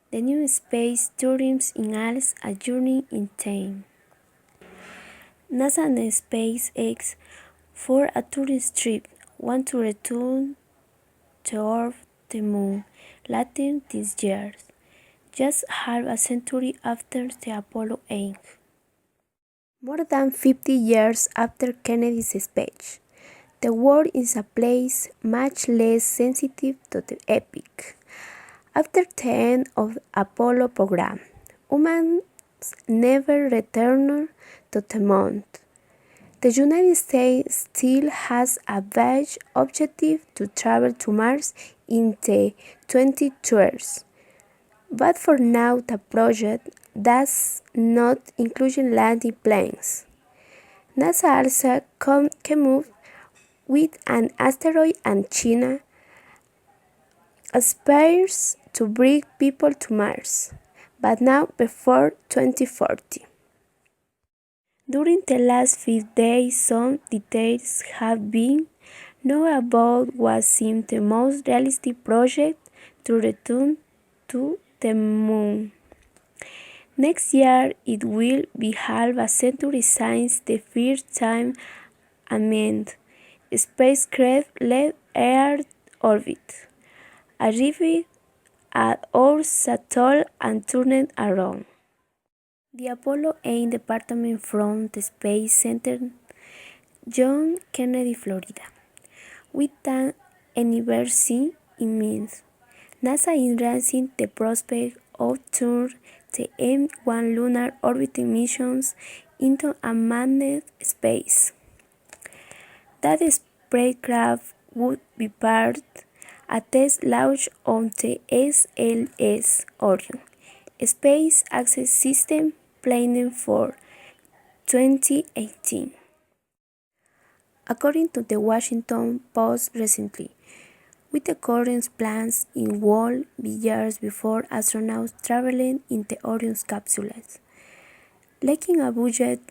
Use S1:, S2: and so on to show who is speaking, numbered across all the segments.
S1: The new space tourism is a journey in time. NASA and SpaceX for a tourist trip want to return to Earth, the Moon, later this year, just half a century after the Apollo 8. More than 50 years after Kennedy's speech, the world is a place much less sensitive to the epic. After the end of the Apollo program, humans never returned to the moon. The United States still has a vague objective to travel to Mars in the 2030s. But for now, the project does not include landing planes. NASA also came up with an asteroid, and China aspires to bring people to Mars, but now before 2040. During the last 5 days, some details have been known about what seems the most realistic project to return to the Moon. Next year, it will be half a century since the first time a manned spacecraft left Earth orbit, arrived at Earth's atoll and turned around. The Apollo 8 department from the Space Center, John Kennedy, Florida, with an anniversary in mind. NASA is raising the prospect of turning the M1 lunar orbiting missions into a manned space. That spacecraft would be part a test launch on the SLS Orion Space Access System planned for 2018. According to the Washington Post recently, with the current plans it will be years before astronauts traveling in the Orion's capsules, lacking a budget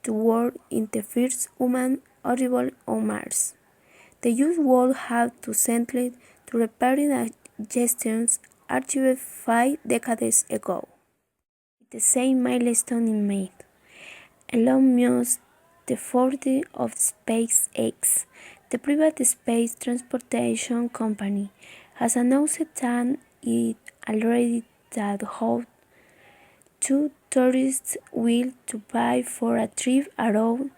S1: to work in the first human arrival on Mars. The US will have to settle to repairing a gesture achieved 5 decades ago. The same milestone is made. Elon Musk, the founder of SpaceX, the private space transportation company, has announced that it already hopes two tourists will to pay for a trip around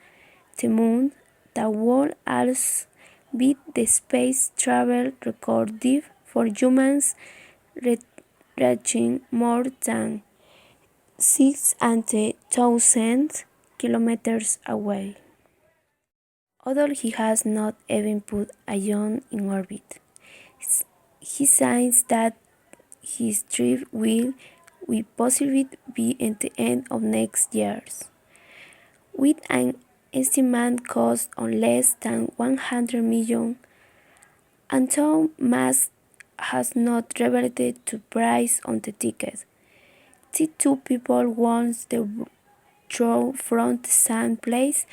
S1: the moon that will also beat the space travel record for humans, reaching more than 6,000 kilometers away. Although he has not even put a human in orbit, he says that his trip will possibly be at the end of next year, with an estimated cost of less than $100 million, although Musk has not revealed the price on the ticket. The two people want to draw from the same place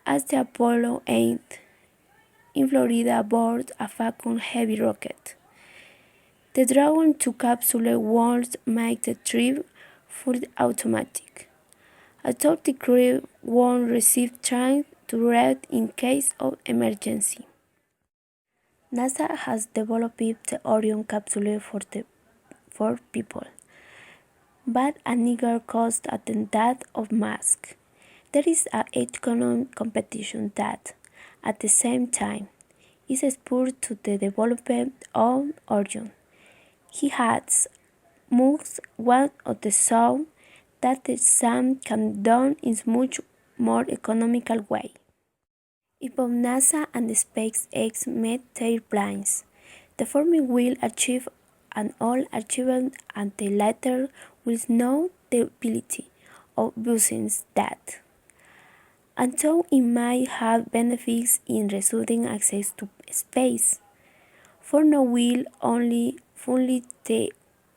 S1: as the Apollo 8 in Florida aboard a Falcon Heavy rocket. The Dragon 2 capsule won't make the trip fully automatic, although the crew won't receive training to react in case of emergency. NASA has developed the Orion capsule for people, but at neither cost at that of Musk. There is an economic competition that, at the same time, is spurred to the development of Orion. He has Musk one of the shown that the same can be done in a much more economical way. If both NASA and SpaceX meet their plans, the former will achieve an all-achievement and the latter will know the ability of using that. And so it might have benefits in reducing access to space, for no will only fully the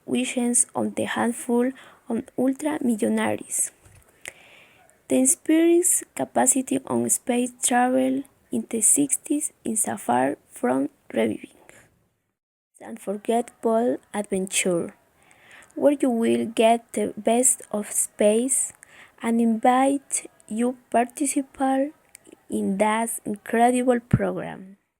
S1: wishes of the handful of ultra-millionaires. The inspire's capacity on space travel in the 60s is far from reviving. An unforgettable adventure, where you will get the best of space and invite you participate in that incredible program.